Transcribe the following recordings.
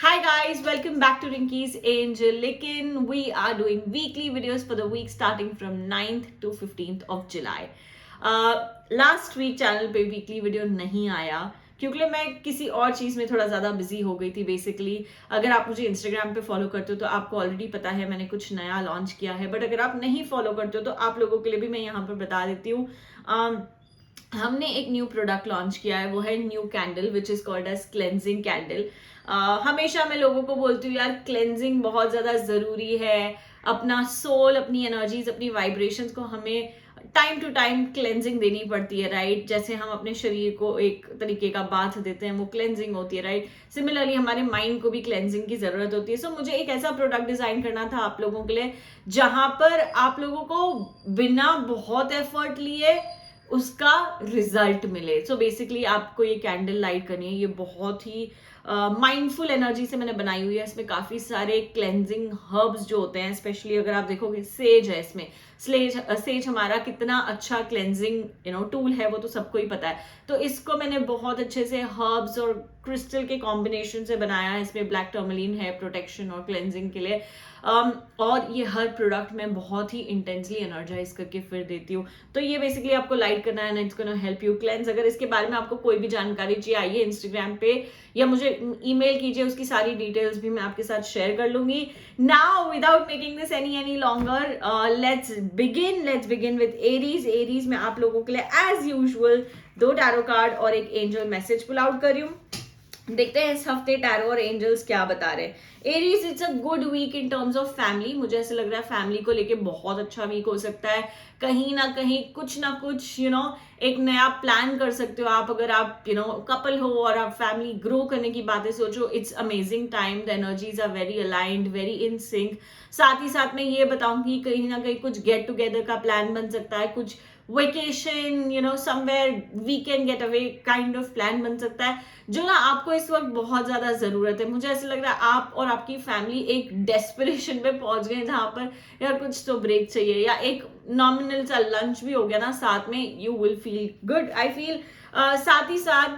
Hi guys, welcome back to Rinky's Angel. लेकिन we are doing weekly videos for the week starting from 9th to 15th of July. Last week channel पे weekly video नहीं आया क्योंकि मैं किसी और चीज़ में थोड़ा ज़्यादा बिजी हो गई थी बेसिकली. अगर आप मुझे इंस्टाग्राम पे फॉलो करते हो तो आपको ऑलरेडी पता है मैंने कुछ नया लॉन्च किया है, बट अगर आप नहीं फॉलो करते हो तो आप लोगों के लिए भी मैं यहाँ पर बता देती हूँ. हमने एक न्यू प्रोडक्ट लॉन्च किया है, वो है new candle which is called as cleansing candle. हमेशा मैं लोगों को बोलती हूँ यार क्लेंजिंग बहुत ज़्यादा ज़रूरी है. अपना सोल, अपनी एनर्जीज, अपनी वाइब्रेशंस को हमें टाइम टू टाइम क्लेंजिंग देनी पड़ती है, राइट? जैसे हम अपने शरीर को एक तरीके का बाथ देते हैं, वो क्लेंजिंग होती है, राइट? सिमिलरली हमारे माइंड को भी क्लेंजिंग की ज़रूरत होती है. सो मुझे एक ऐसा प्रोडक्ट डिज़ाइन करना था आप लोगों के लिए जहाँ पर आप लोगों को बिना बहुत एफर्ट लिए उसका रिजल्ट मिले. सो बेसिकली आपको ये कैंडल लाइट करनी है. ये बहुत ही माइंडफुल एनर्जी से मैंने बनाई हुई है. इसमें काफी सारे क्लेंजिंग हर्ब्स जो होते हैं, स्पेशली अगर आप देखोगे सेज है इसमें. सेज हमारा कितना अच्छा क्लेंजिंग टूल है, वो तो सबको ही पता है. तो इसको मैंने बहुत अच्छे से हर्ब्स और क्रिस्टल के कॉम्बिनेशन से बनाया है. इसमें ब्लैक टर्मलिन है प्रोटेक्शन और क्लेंजिंग के लिए. और ये हर प्रोडक्ट में बहुत ही इंटेंसली एनर्जाइज करके फिर देती हूँ. तो ये बेसिकली आपको लाइट करना है, it's gonna help you cleanse. अगर इसके बारे में आपको कोई भी जानकारी चाहिए, आइए इंस्टाग्राम पे या मुझे ईमेल कीजिए, उसकी सारी डिटेल्स भी मैं आपके साथ शेयर कर लूंगी. Now without making this any longer, let's begin with Aries. Aries में आप लोगों के लिए एज यूजुअल 2 टैरो कार्ड और एक एंजल मैसेज पुल आउट कर रही हूँ. देखते हैं इस हफ्ते टैरो और एंजल्स क्या बता रहे हैं. Aries, it's a good week in terms of family. मुझे ऐसा लग रहा है फैमिली को लेके बहुत अच्छा वीक हो सकता है. कहीं ना कुछ एक नया प्लान कर सकते हो आप. अगर आप कपल हो और आप फैमिली ग्रो करने की बातें सोचो, it's amazing time. The energies are very aligned, very in sync. साथ ही साथ मैं ये बताऊंगी कहीं ना कहीं कुछ गेट टुगेदर का प्लान बन सकता है, कुछ vacation somewhere weekend get away kind of plan बन सकता है, जो ना आपको इस वक्त बहुत ज्यादा जरूरत है. मुझे ऐसा लग रहा है आप और आपकी फैमिली एक डेस्परेशन पे पहुंच गए जहां पर यार कुछ तो ब्रेक चाहिए, या एक नॉमिनल सा लंच भी हो गया ना साथ में, you will feel good. I feel साथ ही साथ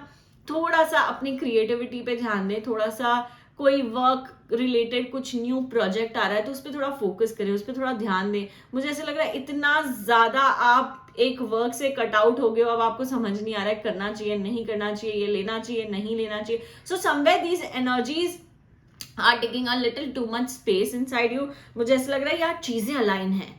थोड़ा सा अपनी क्रिएटिविटी पे ध्यान दें. थोड़ा सा कोई वर्क रिलेटेड कुछ न्यू प्रोजेक्ट आ रहा है तो उस पर थोड़ा फोकस करें, उस पर थोड़ा ध्यान दें. मुझे ऐसा लग रहा है इतना ज्यादा आप एक वर्क से कट आउट हो गए हो, अब आपको समझ नहीं आ रहा है करना चाहिए नहीं करना चाहिए, ये लेना चाहिए नहीं लेना चाहिए. So somewhere these energies are taking a little too much space inside you. मुझे ऐसा लग रहा है यार चीजें अलाइन हैं,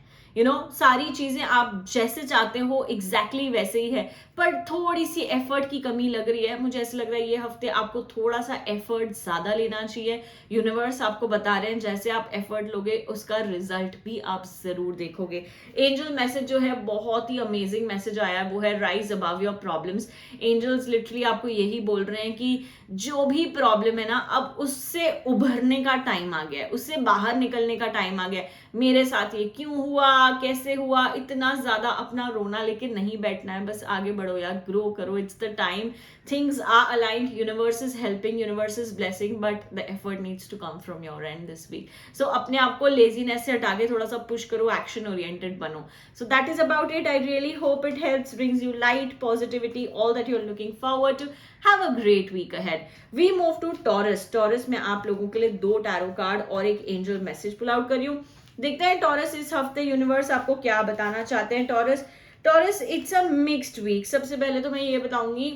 सारी चीजें आप जैसे चाहते हो एग्जैक्टली वैसे ही है, पर थोड़ी सी एफर्ट की कमी लग रही है. मुझे ऐसा लग रहा है ये हफ्ते आपको थोड़ा सा एफर्ट ज्यादा लेना चाहिए. यूनिवर्स आपको बता रहे हैं जैसे आप एफर्ट लोगे उसका रिजल्ट भी आप जरूर देखोगे. एंजल मैसेज जो है बहुत ही अमेजिंग मैसेज आया है, वो है rise above your problems. Angels literally आपको यही बोल रहे हैं कि जो भी प्रॉब्लम है ना, अब उससे उभरने का टाइम आ गया है, उससे बाहर निकलने का टाइम आ गया है. मेरे साथ ये क्यों हुआ, कैसे हुआ, इतना ज्यादा अपना रोना लेके नहीं बैठना है. बस आगे बढ़ो यार, ग्रो करो. It's the time. Things are aligned. Universe is helping, universe is blessing, but the effort needs to come from your and this week. सो अपने आप को लेजीनेस से हटा के थोड़ा सा पुश करो, एक्शन ओरिएंटेड बनो. So that is about it. I really hope it helps, brings you light, positivity, all that you are looking forward to. Have a great week ahead. We move to Taurus. Taurus में आप लोगों के लिए 2 tarot card और एक angel message pull out कर रही हूँ. देखते हैं टॉरस इस हफ्ते यूनिवर्स आपको क्या बताना चाहते हैं. Taurus it's a mixed week. सबसे पहले तो मैं ये बताऊंगी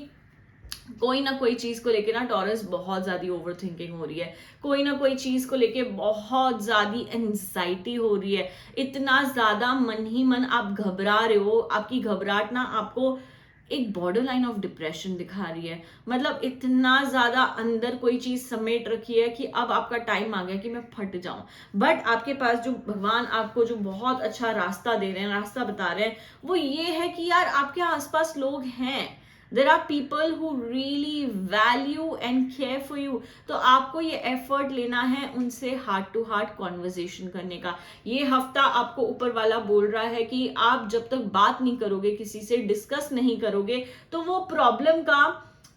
कोई ना कोई चीज को लेके ना टॉरस बहुत ज्यादा ओवर थिंकिंग हो रही है. कोई ना कोई चीज को लेके बहुत ज्यादा एंजाइटी हो रही है. इतना ज्यादा मन ही मन आप घबरा रहे हो. आपकी घबराहट ना आपको एक बॉर्डर लाइन ऑफ डिप्रेशन दिखा रही है. मतलब इतना ज्यादा अंदर कोई चीज समेट रखी है कि अब आपका टाइम आ गया कि मैं फट जाऊं. बट आपके पास जो भगवान आपको जो बहुत अच्छा रास्ता दे रहे हैं, रास्ता बता रहे हैं, वो ये है कि यार आपके आसपास लोग हैं. There are people who really value and care for you. तो आपको ये एफर्ट लेना है उनसे हार्ट टू हार्ट कॉन्वर्जेशन करने का. ये हफ्ता आपको ऊपर वाला बोल रहा है कि आप जब तक बात नहीं करोगे, किसी से डिस्कस नहीं करोगे, तो वो प्रॉब्लम का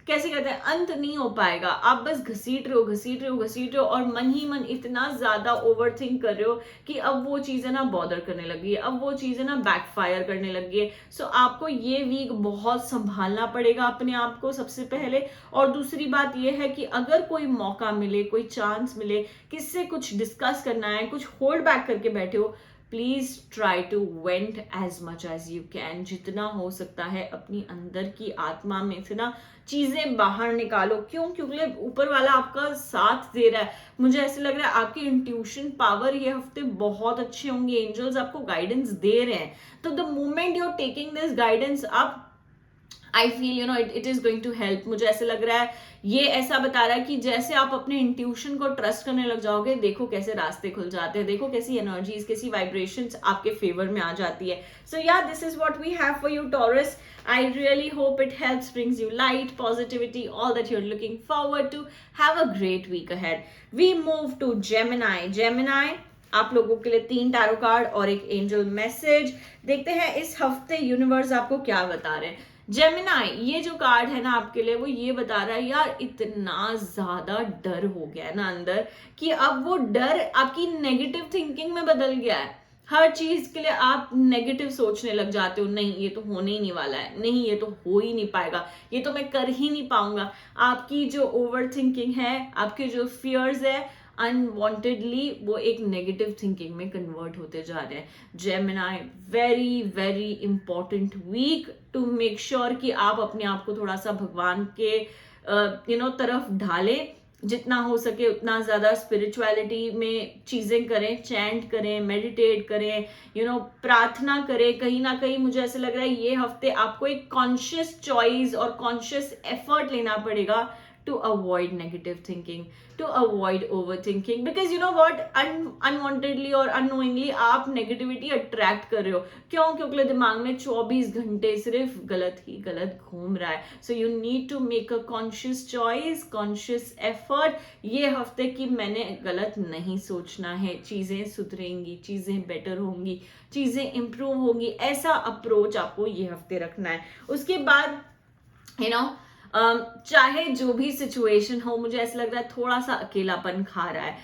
कैसे कहते हैं, अंत नहीं हो पाएगा। आप बस घसीट रहे हो और मन ही मन इतना ज्यादा ओवर थिंक कर रहे हो कि अब वो चीजें ना बॉदर करने लगी है, अब वो चीजें ना बैकफायर करने लगी है। सो आपको ये वीक बहुत संभालना पड़ेगा अपने आप को सबसे पहले। और दूसरी बात ये है कि अगर कोई मौका मिले, कोई चांस मिले, किससे कुछ डिस्कस करना है, कुछ होल्ड बैक करके बैठे हो, please try to vent as much as you can. जितना हो सकता है अपनी अंदर की आत्मा में से ना चीजें बाहर निकालो। क्यों? क्योंकि ऊपर वाला आपका साथ दे रहा है। मुझे ऐसे लग रहा है आपकी इंट्यूशन पावर ये हफ्ते बहुत अच्छे होंगे, एंजल्स आपको गाइडेंस दे रहे हैं। तो the moment you are taking this guidance up, I feel it is going to help. मुझे ऐसे लग रहा है ये ऐसा बता रहा है कि जैसे आप अपने इंट्यूशन को ट्रस्ट करने लग जाओगे, देखो कैसे रास्ते खुल जाते हैं, देखो कैसी एनर्जीज, कैसी वाइब्रेशंस आपके फेवर में आ जाती है। So yeah this is what we have for you Taurus. I really hope it helps, brings you light, positivity, all that you're looking forward to. Have a great week ahead. We move to Gemini. Gemini, आप लोगों के लिए 3 tarot card और एक angel message देखते हैं इस हफ्ते यूनिवर्स आपको क्या बता रहे हैं। जेमिनाई, ये जो कार्ड है ना आपके लिए, वो ये बता रहा है यार इतना ज्यादा डर हो गया है ना अंदर कि अब वो डर आपकी नेगेटिव थिंकिंग में बदल गया है। हर चीज के लिए आप नेगेटिव सोचने लग जाते हो, नहीं ये तो होने ही नहीं वाला है, नहीं ये तो हो ही नहीं पाएगा, ये तो मैं कर ही नहीं पाऊंगा। आपकी जो ओवर थिंकिंग है, आपके जो फियर्स है, अनवांटेडली वो एक नेगेटिव थिंकिंग में कन्वर्ट होते जा रहे हैं। Gemini, very very important week to make sure कि आप अपने आप को थोड़ा सा भगवान के तरफ ढालें, जितना हो सके उतना ज्यादा स्पिरिचुअलिटी में चीजें करें, चैंट करें, मेडिटेट करें, प्रार्थना करें। कहीं ना कहीं मुझे ऐसा लग रहा है ये हफ्ते आपको एक कॉन्शियस चॉइस और कॉन्शियस एफर्ट लेना पड़ेगा to avoid negative thinking, to avoid overthinking, because you know what, unwantedly और unknowingly आप negativity attract कर रहे हो। क्यों? क्योंकि दिमाग में 24 घंटे सिर्फ गलत ही गलत घूम रहा है। So you need to make a conscious choice, conscious effort ये हफ्ते की मैंने गलत नहीं सोचना है, चीजें सुधरेंगी, चीजें बेटर होंगी, चीजें इंप्रूव होंगी, ऐसा अप्रोच आपको ये हफ्ते रखना है। उसके बाद चाहे जो भी सिचुएशन हो, मुझे ऐसा लग रहा है थोड़ा सा अकेलापन खा रहा है।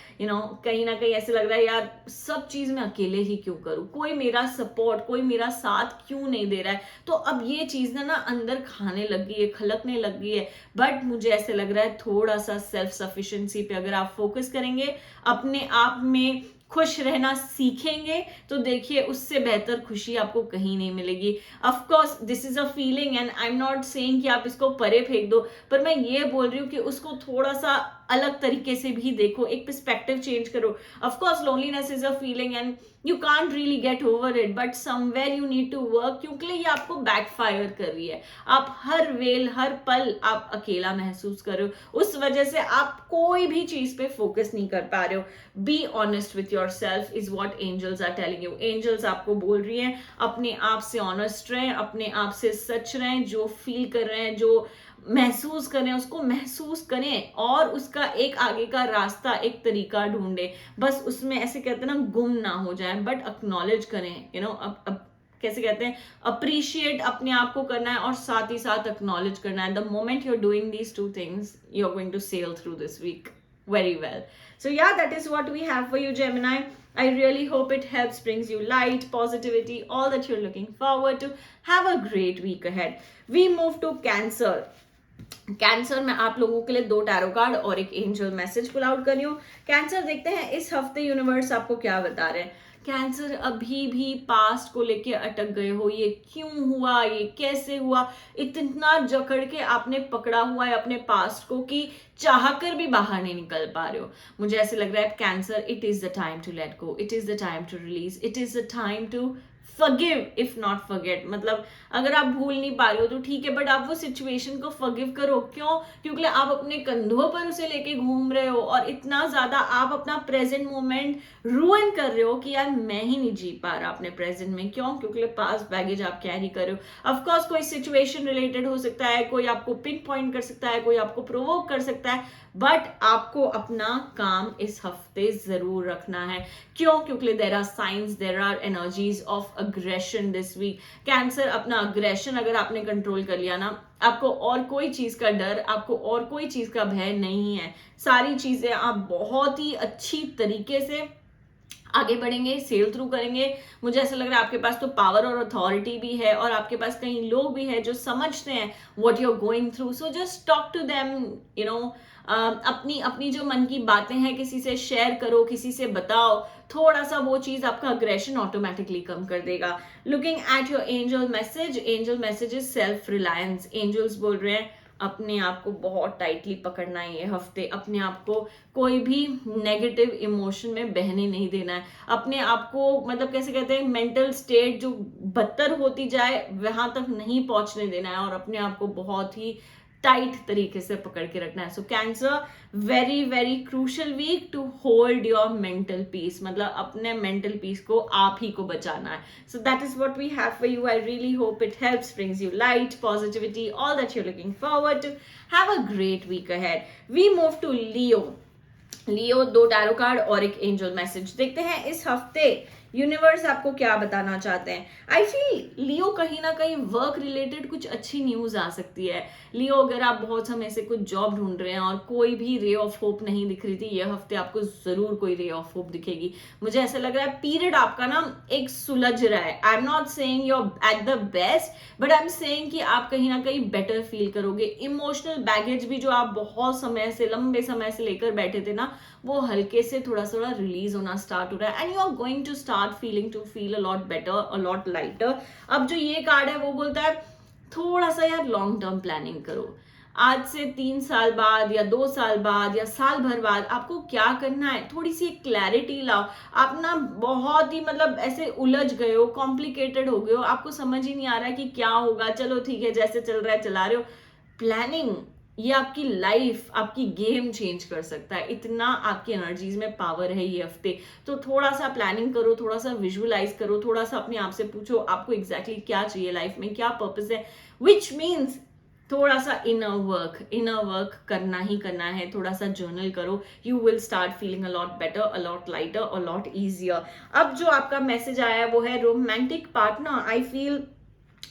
कहीं ना कहीं ऐसे लग रहा है यार सब चीज मैं अकेले ही क्यों करूं, कोई मेरा सपोर्ट, कोई मेरा साथ क्यों नहीं दे रहा है। तो अब ये चीज ना अंदर खाने लग गई है, खलकने लग गई है। बट मुझे ऐसे लग रहा है थोड़ा सा सेल्फ सफिशिएंसी पे अगर आप फोकस करेंगे, अपने आप में खुश रहना सीखेंगे, तो देखिए उससे बेहतर खुशी आपको कहीं नहीं मिलेगी। Of course this is a feeling and I am not saying कि आप इसको परे फेंक दो, पर मैं ये बोल रही हूँ कि उसको थोड़ा सा अलग तरीके से भी देखो, एक पर्सपेक्टिव चेंज करो। Of course loneliness is a feeling and you can't really get over it, but somewhere you need to work, क्योंकि ये आपको बैकफायर कर रही है। आप हर वेल हर पल आप अकेला महसूस कर रहे हो, उस वजह से आप कोई भी चीज पे फोकस नहीं कर पा रहे हो। Be honest with yourself is what angels are telling you. Angels आपको बोल रही हैं अपने आप से ऑनेस्ट रहें, अपने आप से सच रहें, जो फील कर रहे हैं, जो महसूस करें उसको महसूस करें और उसका एक आगे का रास्ता, एक तरीका ढूंढे। बस उसमें ऐसे कहते हैं ना गुम ना हो जाए, बट एक्नॉलेज करें। अब कैसे कहते हैं, अप्रिशिएट अपने आप को करना है और साथ ही साथ एक्नॉलेज करना है। The moment you are doing these two things, you are going to sail through this week very well. So yeah, that is what we have for you, Gemini. I really hope it helps, brings you light, positivity, all that you're looking forward to. Have a great week ahead. We move to Cancer. Cancer में आप लोगों के लिए 2 tarot card और एक angel message pull out कर रही हूँ। कैंसर, देखते हैं इस हफ्ते यूनिवर्स आपको क्या बता रहे हैं। कैंसर, अभी भी पास्ट को लेके अटक गए हो, ये क्यों हुआ, ये कैसे हुआ, इतना जकड़ के आपने पकड़ा हुआ है अपने पास्ट को कि चाहकर भी बाहर नहीं निकल पा रहे हो। मुझे ऐसे लग रहा है Cancer, it is the time to let go, it is the time to release, it is the time to forgive if not forget. मतलब अगर आप भूल नहीं पा रहे हो तो ठीक है, बट आप वो सिचुएशन को फॉरगिव करो। क्यों? क्योंकि आप अपने कंधों पर उसे लेके घूम रहे हो और इतना ज्यादा आप अपना प्रेजेंट मोमेंट रूइन कर रहे हो कि यार मैं ही नहीं जी पा रहा अपने प्रेजेंट में। क्यों? क्योंकि पास्ट बैगेज आप कैरी कर रहे हो। ऑफकोर्स कोई सिचुएशन रिलेटेड हो सकता है, कोई आपको पिन पॉइंट कर सकता है, कोई आपको प्रोवोक कर सकता है, बट आपको अपना काम इस हफ्ते जरूर रखना है। क्यों? क्योंकि there are signs, there are energies of aggression this week. Cancer, अपना अग्रेशन अगर आपने कंट्रोल कर लिया ना, आपको और कोई चीज का डर, आपको और कोई चीज का भय नहीं है। सारी चीजें आप बहुत ही अच्छी तरीके से आगे बढ़ेंगे, सेल थ्रू करेंगे। मुझे ऐसा लग रहा है आपके पास तो पावर और अथॉरिटी भी है, और आपके पास कई लोग भी हैं जो समझते हैं what you are going through. So just talk to them, you know. अपनी अपनी जो मन की बातें हैं किसी से शेयर करो, किसी से बताओ। थोड़ा सा वो चीज आपका अग्रेशन ऑटोमेटिकली कम कर देगा। Looking at your angel message is self reliance. Angels बोल रहे हैं अपने आप को बहुत टाइटली पकड़ना है ये हफ्ते। अपने आप को कोई भी नेगेटिव इमोशन में बहने नहीं देना है। अपने आप को, मतलब कैसे कहते हैं, मेंटल स्टेट जो बदतर होती जाए वहां तक नहीं पहुंचने देना है, और अपने आप को बहुत ही टाइट तरीके से पकड़ के रखना है। So cancer, very very crucial week to hold your mental peace. मतलब अपने मेंटल पीस को आप ही को बचाना है। So that is what we have for you. I really hope it helps, brings you light, positivity, all that you are looking forward to. Have a great week ahead. We move to Leo, 2 tarot card और एक angel message. देखते हैं इस हफ्ते universe आपको क्या बताना चाहते हैं। आई फील लियो, कहीं ना कहीं वर्क रिलेटेड कुछ अच्छी न्यूज आ सकती है। लियो, अगर आप बहुत समय से कुछ जॉब ढूंढ रहे हैं और कोई भी रे ऑफ होप नहीं दिख रही थी, ये हफ्ते आपको जरूर कोई रे ऑफ होप दिखेगी। मुझे ऐसा लग रहा है पीरियड आपका ना एक सुलझ रहा है। I am not saying you are at the best, but I am saying कि आप कहीं ना कहीं बेटर फील करोगे। इमोशनल बैगेज भी जो आप बहुत समय से, लंबे समय से लेकर बैठे थे ना, वो हल्के से थोड़ा थोड़ा रिलीज होना स्टार्ट हो रहा है, and you are going to start feel a lot better, a lot lighter. अब जो ये कार्ड है वो बोलता है थोड़ा सा यार लॉन्ग टर्म प्लानिंग करो। आज से 3 साल बाद या 2 साल बाद या साल भर बाद आपको क्या करना है, थोड़ी सी क्लैरिटी लाओ। आप ना बहुत ही, मतलब ऐसे उलझ गए हो, कॉम्प्लिकेटेड हो गए हो, आपको समझ ही नहीं आ रहा है कि क्या होगा। चलो ठीक है, जैसे चल रहा है चला रहे हो। प्लानिंग, ये आपकी लाइफ, आपकी गेम चेंज कर सकता है। इतना आपकी एनर्जीज में पावर है ये हफ्ते। तो थोड़ा सा प्लानिंग करो, थोड़ा सा विजुअलाइज करो, थोड़ा सा अपने आप से पूछो आपको एग्जैक्टली क्या चाहिए लाइफ में, क्या पर्पस है, विच मीन्स थोड़ा सा इनर वर्क करना ही करना है। थोड़ा सा जर्नल करो, you will start feeling a lot better, a lot lighter, a lot easier. अब जो आपका मैसेज आया है वो है romantic partner. I feel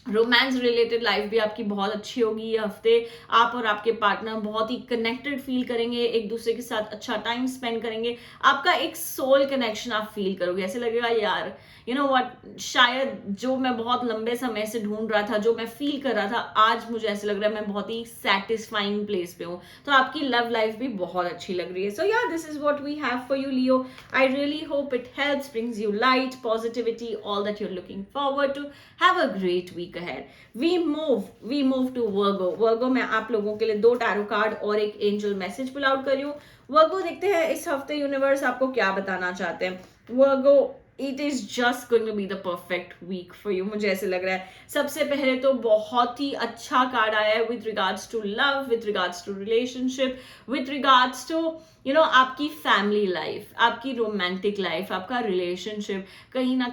romance related life भी आपकी बहुत अच्छी होगी ये हफ्ते। आप और आपके पार्टनर बहुत ही कनेक्टेड फील करेंगे, एक दूसरे के साथ अच्छा टाइम स्पेंड करेंगे। आपका एक सोल कनेक्शन आप फील करोगे। ऐसे लगेगा यार, यू नो व्हाट, शायद जो मैं बहुत लंबे समय से ढूंढ रहा था, जो मैं फील कर रहा था, आज मुझे ऐसे लग रहा है मैं बहुत ही सेटिस्फाइंग प्लेस पे हूँ। तो आपकी लव लाइफ भी बहुत अच्छी लग रही है। So yeah, this is what we have for you Leo. I really hope it helps, brings you light, positivity, all that you are looking forward to. Have a great week ahead. We move to Virgo में आप लोगों के लिए 2 tarot card और एक angel message pull out कर रही हूँ। Virgo, देखते हैं इस हफ्ते यूनिवर्स आपको क्या बताना चाहते हैं। Virgo, it is just going to be the perfect week for you. मुझे ऐसे लग रहा है सबसे पहले तो बहुत ही अच्छा कार्ड आया है with regards to love, with regards to relationship, with regards to you know आपकी फैमिली लाइफ, आपकी रोमांटिक लाइफ, आपका रिलेशनशिप। कहीं ना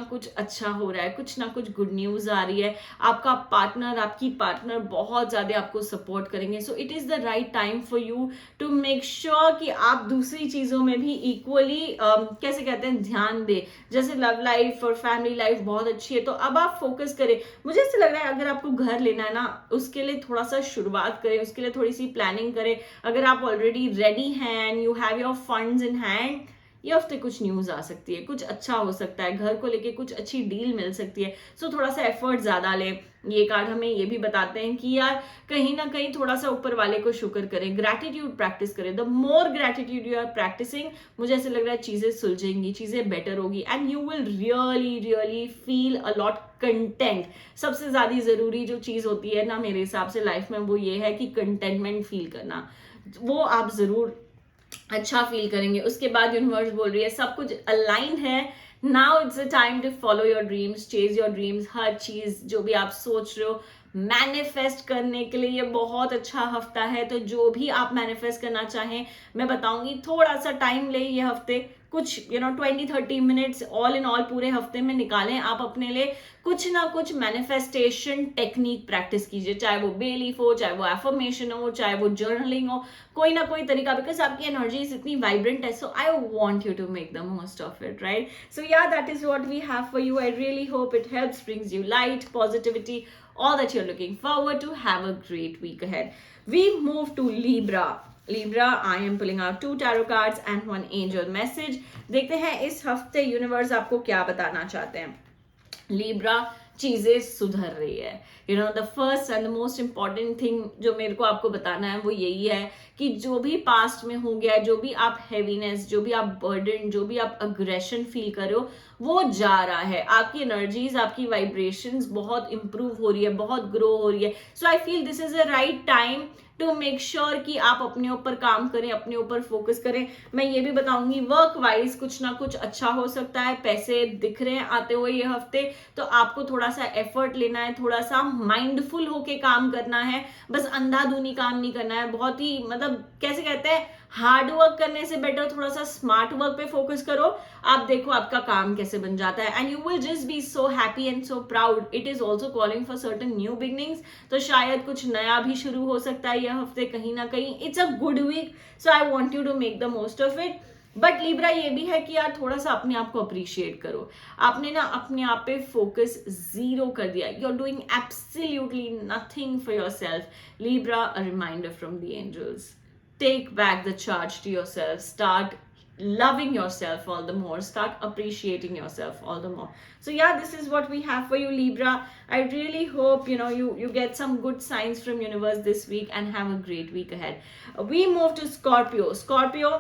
कुछ अच्छा हो रहा है, कुछ ना कुछ गुड न्यूज आ रही है। आपका पार्टनर, आपकी पार्टनर बहुत ज्यादा आपको सपोर्ट करेंगे। So it is the right time for you to make sure कि आप दूसरी चीजों में भी इक्वली कैसे कहते हैं ध्यान दे। जैसे लव लाइफ और फैमिली लाइफ बहुत अच्छी है, तो अब आप फोकस करें। मुझे ऐसा लग रहा है अगर आपको घर लेना है ना, उसके लिए थोड़ा सा शुरुआत करें, उसके लिए थोड़ी सी प्लानिंग करें। अगर आप ऑलरेडी रेडी हैं, you have your funds in hand, ये हफ्ते कुछ न्यूज आ सकती है, कुछ अच्छा हो सकता है, घर को लेके कुछ अच्छी डील मिल सकती है। सो थोड़ा सा एफर्ट ज्यादा लें। ये कार्ड हमें ये भी बताते हैं कि यार कहीं ना कहीं थोड़ा सा ऊपर वाले को शुक्र करें, ग्रैटिट्यूड प्रैक्टिस करें। The more gratitude you are practising, मुझे ऐसे लग रहा है चीजें सुलझेंगी, चीजें बेटर होगी, and you will really feel a lot content. सबसे ज्यादा जरूरी जो चीज होती है ना मेरे हिसाब से लाइफ में, वो ये है कि कंटेंटमेंट फील करना। वो आप जरूर अच्छा फील करेंगे। उसके बाद यूनिवर्स बोल रही है सब कुछ अलाइंड है। Now it's a time to follow your dreams, chase your dreams. हर चीज जो भी आप सोच रहे हो मैनिफेस्ट करने के लिए ये बहुत अच्छा हफ्ता है। तो जो भी आप मैनिफेस्ट करना चाहें, मैं बताऊंगी थोड़ा सा टाइम ले ये हफ्ते, कुछ 20-30 मिनट्स ऑल इन ऑल पूरे हफ्ते में निकालें, आप अपने लिए कुछ ना कुछ मैनिफेस्टेशन टेक्निक प्रैक्टिस कीजिए, चाहे वो बेलीफ हो, चाहे वो एफर्मेशन हो, चाहे वो जर्नलिंग हो, कोई ना कोई तरीका, बिकॉज आपकी एनर्जीज इतनी वाइब्रेंट है. So I want you to make the most of it, right? So yeah that is what we have for you. I really hope it helps, brings you light, positivity, all that you're looking forward to. Have a great week ahead. We move to Libra. Libra, I am pulling out 2 tarot cards and 1 angel message. देखते हैं इस हफ्ते universe आपको क्या बताना चाहते हैं. Libra, चीजें सुधर रही है. The first and the most important thing जो मेरे को आपको बताना है वो यही है कि जो भी पास्ट में हो गया, जो भी आप हैवीनेस, जो भी आप बर्डन, जो भी आप अग्रेशन फील कर रहे हो, वो जा रहा है. आपकी एनर्जीज, आपकी वाइब्रेशंस बहुत इंप्रूव हो रही है, बहुत ग्रो हो रही है. So I feel this is a right time to make sure कि आप अपने ऊपर काम करें, अपने ऊपर फोकस करें. मैं ये भी बताऊंगी वर्क वाइज कुछ ना कुछ अच्छा हो सकता है. पैसे दिख रहे हैं आते हुए ये हफ्ते, तो आपको थोड़ा सा एफर्ट लेना है, थोड़ा सा माइंडफुल होके काम करना है. बस अंधाधुनी काम नहीं करना है. बहुत ही मतलब कैसे कहते हैं, हार्ड वर्क करने से बेटर थोड़ा सा स्मार्ट वर्क पे फोकस करो. आप देखो आपका काम कैसे बन जाता है, and you will just be so happy and so proud. It is also calling for certain new beginnings. तो शायद कुछ नया भी शुरू हो सकता है यह हफ्ते कहीं ना कहीं. It's a good week, so I want you to make the most of it. But Libra ये भी है कि यार थोड़ा सा अपने आप को अप्रिशिएट करो. आपने ना अपने आप पे फोकस जीरो कर दिया. You are doing absolutely nothing for yourself. Libra, a reminder from the angels. Take back the charge to yourself. Start loving yourself all the more. Start appreciating yourself all the more. So yeah, this is what we have for you, Libra. I really hope you get some good signs from universe this week and have a great week ahead. We move to Scorpio. Scorpio,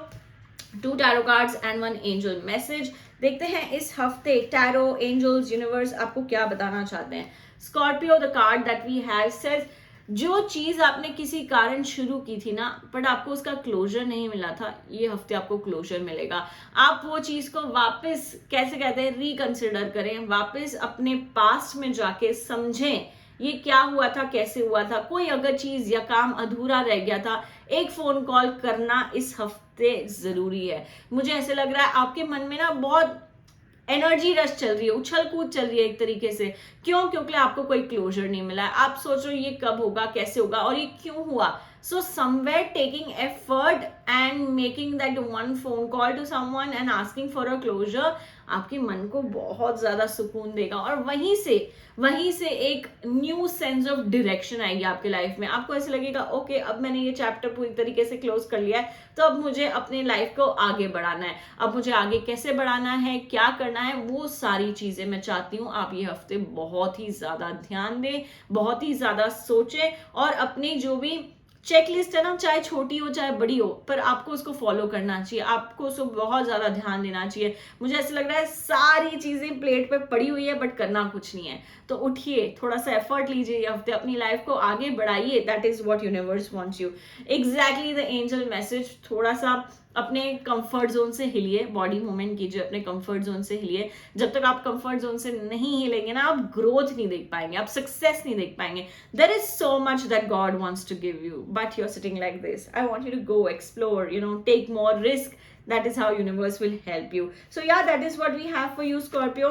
2 tarot cards and 1 angel message. देखते हैं इस हफ्ते tarot, angels, universe आपको क्या बताना चाहते हैं. Scorpio, the card that we have says जो चीज आपने किसी कारण शुरू की थी ना, बट आपको उसका क्लोजर नहीं मिला था, ये हफ्ते आपको क्लोजर मिलेगा. आप वो चीज को वापस कैसे कहते हैं रिकंसिडर करें, वापस अपने पास्ट में जाके समझें ये क्या हुआ था, कैसे हुआ था. कोई अगर चीज या काम अधूरा रह गया था, एक फोन कॉल करना इस हफ्ते जरूरी है. मुझे ऐसे लग रहा है आपके मन में ना बहुत एनर्जी रश चल रही है, उछल कूद चल रही है एक तरीके से. क्यों? क्योंकि आपको कोई क्लोजर नहीं मिला है. आप सोच रहे हो ये कब होगा, कैसे होगा और ये क्यों हुआ. So somewhere taking effort and making that one phone call to someone and asking for a closure आपके मन को बहुत ज्यादा सुकून देगा. और वहीं से एक न्यू सेंस ऑफ डायरेक्शन आएगी आपके लाइफ में. आपको ऐसे लगेगा ओके, अब मैंने ये चैप्टर पूरी तरीके से क्लोज कर लिया है, तो अब मुझे अपने लाइफ को आगे बढ़ाना है. अब मुझे आगे कैसे बढ़ाना है, क्या करना है, वो सारी चीजें मैं चाहती हूँ आप ये हफ्ते बहुत ही ज्यादा ध्यान दें, बहुत ही ज्यादा सोचें और अपनी जो भी चेकलिस्ट है ना, चाहे छोटी हो चाहे बड़ी हो, पर आपको उसको फॉलो करना चाहिए. आपको उसको बहुत ज्यादा ध्यान देना चाहिए. मुझे ऐसा लग रहा है सारी चीजें प्लेट पे पड़ी हुई है बट करना कुछ नहीं है. तो उठिए, थोड़ा सा एफर्ट लीजिए ये हफ्ते, अपनी लाइफ को आगे बढ़ाइए. That is what universe wants you. Exactly the angel message. थोड़ा सा अपने कंफर्ट जोन से हिलिए, बॉडी मूवमेंट कीजिए, अपने कंफर्ट जोन से हिलिए. जब तक आप कंफर्ट जोन से नहीं हिलेंगे ना, आप ग्रोथ नहीं देख पाएंगे, आप सक्सेस नहीं देख पाएंगे. There is so much that God wants to give you, but you are sitting like this. I want you to go explore, take more risk. That is how universe will help you. So yeah, that is what we have for you, Scorpio.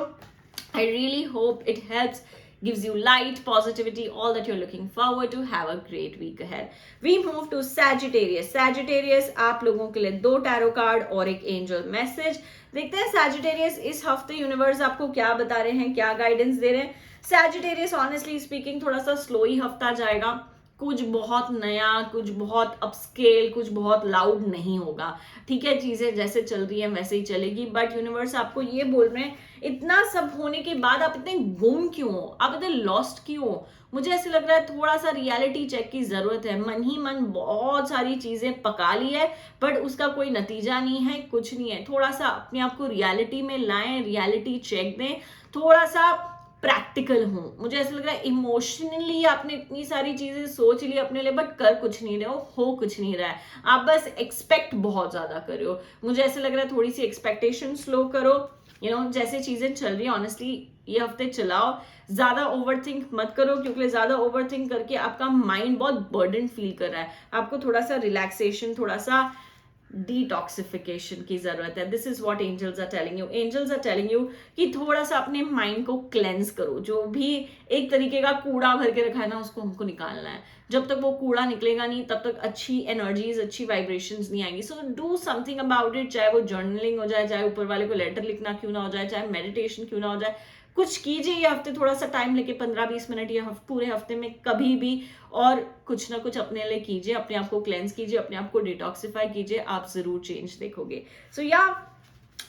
I really hope it helps, gives you light, positivity, all that you're looking forward to. Have a great week ahead. We move to Sagittarius. Sagittarius, आप लोगों के लिए 2 tarot card और एक angel message. देखते हैं Sagittarius इस हफ्ते यूनिवर्स आपको क्या बता रहे हैं, क्या गाइडेंस दे रहे हैं. Sagittarius, honestly speaking, थोड़ा सा स्लो ही हफ्ता जाएगा. कुछ बहुत नया, कुछ बहुत अपस्केल, कुछ बहुत लाउड नहीं होगा. ठीक है, चीजें जैसे चल रही हैं वैसे ही चलेगी. बट यूनिवर्स आपको ये बोल रहे हैं, इतना सब होने के बाद आप इतने गुम क्यों हो, आप इतने लॉस्ट क्यों हो. मुझे ऐसे लग रहा है थोड़ा सा रियलिटी चेक की जरूरत है. मन ही मन बहुत सारी चीजें पका ली है बट उसका कोई नतीजा नहीं है, कुछ नहीं है. थोड़ा सा अपने आप को रियलिटी में लाएं, रियलिटी चेक दें, थोड़ा सा प्रैक्टिकल हूं. मुझे ऐसा लग रहा है इमोशनली आपने इतनी सारी चीजें सोच ली अपने लिए बट कर कुछ नहीं रहे हो कुछ नहीं रहा है. आप बस एक्सपेक्ट बहुत ज्यादा कर रहे हो. मुझे ऐसा लग रहा है थोड़ी सी एक्सपेक्टेशन स्लो करो. जैसे चीजें चल रही है ऑनेस्टली ये हफ्ते चलाओ. ज्यादा ओवरथिंक मत करो, क्योंकि ज्यादा ओवरथिंक करके आपका माइंड बहुत बर्डन फील कर रहा है. आपको थोड़ा सा रिलैक्सेशन, थोड़ा सा डिटॉक्सिफिकेशन की जरूरत है. This is what angels are telling you. Angels are telling you कि थोड़ा सा अपने माइंड को क्लेंस करो. जो भी एक तरीके का कूड़ा भर के रखा है ना, उसको हमको निकालना है. जब तक वो कूड़ा निकलेगा नहीं, तब तक अच्छी एनर्जीज, अच्छी वाइब्रेशंस नहीं आएंगी. So do something about it. चाहे वो जर्नलिंग हो जाए, चाहे ऊपर वाले को लेटर लिखना क्यों ना हो जाए, चाहे मेडिटेशन क्यों ना हो जाए, कुछ कीजिए ये हफ्ते. थोड़ा सा टाइम लेके 15-20 मिनट ये पूरे हफ्ते में कभी भी, और कुछ ना कुछ अपने लिए कीजिए. अपने आप को क्लेंस कीजिए, अपने आप को डिटॉक्सिफाई कीजिए. आप जरूर चेंज देखोगे. सो या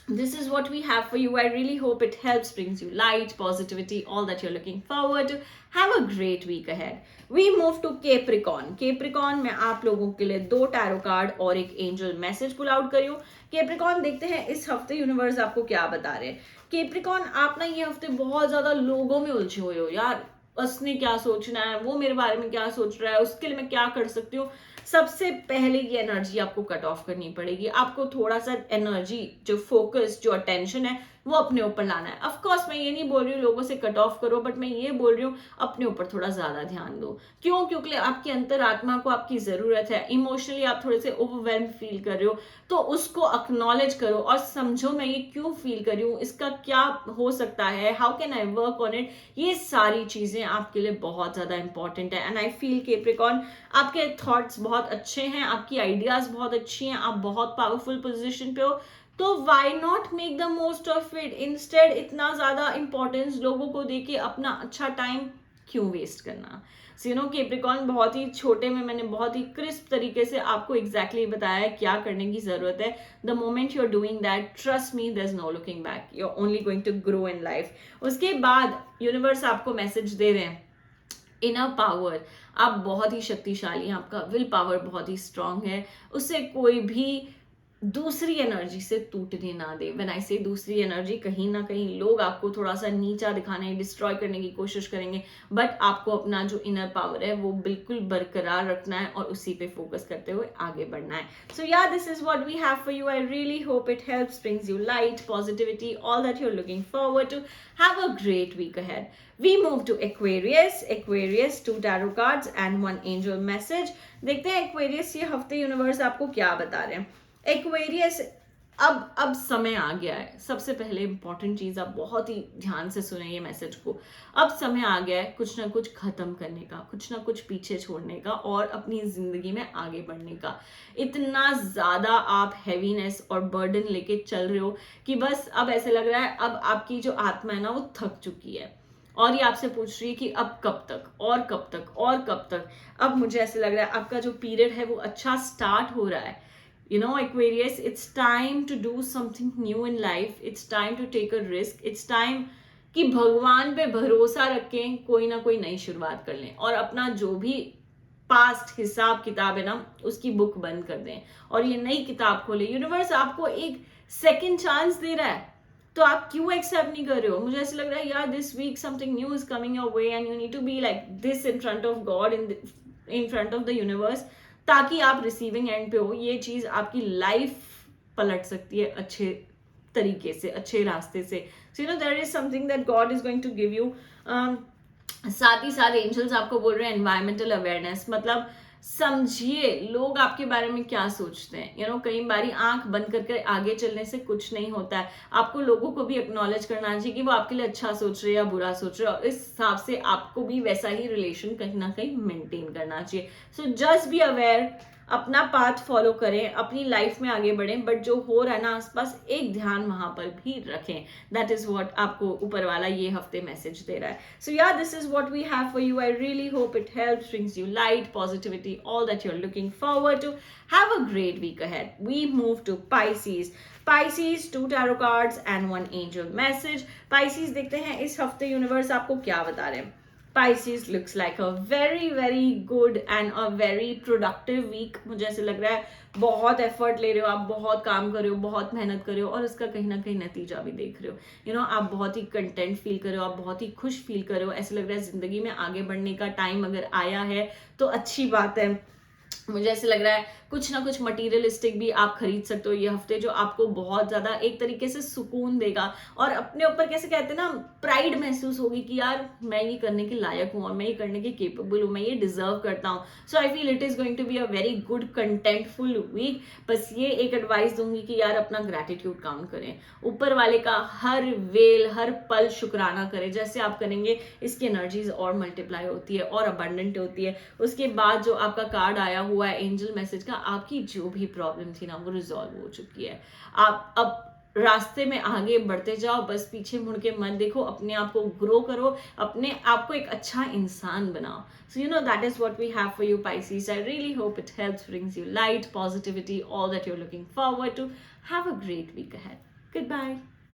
this is what we have for you. I really hope it helps, brings you light, positivity, all that you're looking forward to. Have a great week ahead. We move to Capricorn. Capricorn में आप लोगों के लिए 2 tarot card और एक angel message pull out करियो. Capricorn देखते हैं इस हफ्ते यूनिवर्स आपको क्या बता रहे हैं. Capricorn, आप ना ये हफ्ते बहुत ज्यादा लोगों में उलझे हुए हो यार. उसने क्या सोचना है, वो मेरे बारे में क्या सोच रहा है, उसके लिए मैं क्या कर सकती हूँ. सबसे पहले ये एनर्जी आपको कट ऑफ करनी पड़ेगी. आपको थोड़ा सा एनर्जी, जो फोकस, जो अटेंशन है, वो अपने ऊपर लाना है. ऑफ कोर्स मैं ये नहीं बोल रही हूँ लोगों से कट ऑफ करो, बट मैं ये बोल रही हूँ अपने ऊपर थोड़ा ज्यादा ध्यान दो. क्यों? क्योंकि आपकी अंतरात्मा को आपकी जरूरत है. इमोशनली आप थोड़े से ओवरवेल्म फील कर रहे हो, तो उसको एक्नॉलेज करो और समझो मैं ये क्यों फील कर रही हूँ, इसका क्या हो सकता है, how can I work on it. ये सारी चीजें आपके लिए बहुत ज्यादा इंपॉर्टेंट है. एंड आई फील कैप्रिकॉर्न, आपके थॉट्स बहुत अच्छे हैं, आपकी आइडियाज बहुत अच्छी हैं, आप बहुत पावरफुल पोजीशन पे हो. तो why not make the most of it. Instead इतना ज्यादा इंपॉर्टेंस लोगों को देके अपना अच्छा टाइम क्यों वेस्ट करना. सो यू नो कैप्रिकॉर्न, बहुत ही छोटे में मैंने बहुत ही क्रिस्प तरीके से आपको एग्जैक्टली बताया है क्या करने की जरूरत है. The moment you are doing that, trust me, there is no looking back. You are only going to grow in life. उसके बाद यूनिवर्स आपको मैसेज दे रहे हैं, इनर पावर. आप बहुत ही शक्तिशाली हैं, आपका विल पावर बहुत ही स्ट्रांग है. उससे कोई भी दूसरी एनर्जी से टूटने ना दे. व्हेन आई से दूसरी एनर्जी, कहीं ना कहीं लोग आपको थोड़ा सा नीचा दिखाने, डिस्ट्रॉय करने की कोशिश करेंगे, बट आपको अपना जो इनर पावर है वो बिल्कुल बरकरार रखना है और उसी पे फोकस करते हुए आगे बढ़ना है. So yeah this is what we have for you. I really hope it helps, brings you light, positivity, all that you are looking forward to. Have a great week ahead. We move to Aquarius. Aquarius, 2 tarot cards and 1 angel message. देखते हैं Aquarius ये हफ्ते universe आपको क्या बता रहे हैं. Aquarius, अब समय आ गया है. सबसे पहले इंपॉर्टेंट चीज, आप बहुत ही ध्यान से सुने ये मैसेज को. अब समय आ गया है कुछ ना कुछ खत्म करने का, कुछ ना कुछ पीछे छोड़ने का और अपनी जिंदगी में आगे बढ़ने का. इतना ज्यादा आप हैवीनेस और बर्डन लेके चल रहे हो कि बस अब ऐसे लग रहा है अब आपकी जो आत्मा है ना वो थक चुकी है और ये आपसे पूछ रही है कि अब कब तक और कब तक और कब तक. अब मुझे ऐसे लग रहा है आपका जो पीरियड है वो अच्छा स्टार्ट हो रहा है. You know, Aquarius, it's time to do something new in life. It's time to take a risk. It's time कि भगवान पे भरोसा रखें, कोई ना कोई नई शुरुआत कर लें और अपना जो भी पास्ट हिसाब किताब है ना उसकी बुक बंद कर दें और ये नई किताब खोले. यूनिवर्स आपको एक सेकेंड चांस दे रहा है, तो आप क्यों एक्सेप्ट नहीं कर रहे हो. मुझे ऐसा लग रहा है यार this week something new is coming your way and you need to be like this in front of God, in front of the universe, ताकि आप रिसीविंग एंड पे हो. ये चीज आपकी लाइफ पलट सकती है अच्छे तरीके से, अच्छे रास्ते से. So you know there is something that God is going to give you. साथ ही साथ एंजल्स आपको बोल रहे हैं एनवायरमेंटल अवेयरनेस. मतलब समझिए लोग आपके बारे में क्या सोचते हैं. यू नो कई बारी आंख बंद करके आगे चलने से कुछ नहीं होता है. आपको लोगों को भी एक्नॉलेज करना चाहिए कि वो आपके लिए अच्छा सोच रहे हैं या बुरा सोच रहे हैं और इस हिसाब से आपको भी वैसा ही रिलेशन कहीं ना कहीं मेंटेन करना चाहिए. सो जस्ट बी अवेयर, अपना पाथ फॉलो करें, अपनी लाइफ में आगे बढ़ें, बट जो हो रहा है ना आसपास एक ध्यान वहां पर भी रखें. दैट इज व्हाट आपको ऊपर वाला ये हफ्ते मैसेज दे रहा है. So yeah this is what we have for you. I really hope it helps, brings you light, positivity, all that you are looking forward to. Have a great week ahead. We move to Pisces. Pisces, 2 tarot cards and 1 angel message. Pisces देखते हैं इस हफ्ते universe आपको क्या बता रहे हैं. Pisces looks like a very good and a very productive week. मुझे ऐसे लग रहा है बहुत एफर्ट ले रहे हो आप, बहुत काम कर रहे हो, बहुत मेहनत कर रहे हो और उसका कहीं ना कहीं नतीजा भी देख रहे हो. यू नो आप बहुत ही कंटेंट फील कर रहे हो, आप बहुत ही खुश फील कर रहे हो. ऐसे लग रहा है जिंदगी में आगे बढ़ने का टाइम अगर आया है तो अच्छी बात है. मुझे ऐसे लग रहा है कुछ ना कुछ मटीरियलिस्टिक भी आप खरीद सकते हो ये हफ्ते, जो आपको बहुत ज्यादा एक तरीके से सुकून देगा और अपने ऊपर कैसे कहते हैं ना, प्राइड महसूस होगी कि यार मैं ये करने के लायक हूँ और मैं ये करने के केपेबल हूँ, मैं ये डिजर्व करता हूँ. So I feel it is going to be a very good contentful week. बस ये एक एडवाइस दूंगी कि यार अपना ग्रेटिट्यूड काउंट करें, ऊपर वाले का हर वेल हर पल शुक्राना करें. जैसे आप करेंगे इसकी एनर्जीज और मल्टीप्लाई होती है और अबंडेंट होती है. उसके बाद जो आपका कार्ड आया हुआ है एंजल मैसेज का, आपकी जो भी प्रॉब्लम थी ना वो रिजॉल्व हो चुकी है. आप अब रास्ते में आगे बढ़ते जाओ, बस पीछे मुड़ के मत देखो, अपने आप को ग्रो करो, अपने आप को एक अच्छा इंसान बनाओ. So that is what we have for you, Pisces. I really hope it helps, brings you light, positivity, all that you're looking forward to. Have a great week ahead. Goodbye.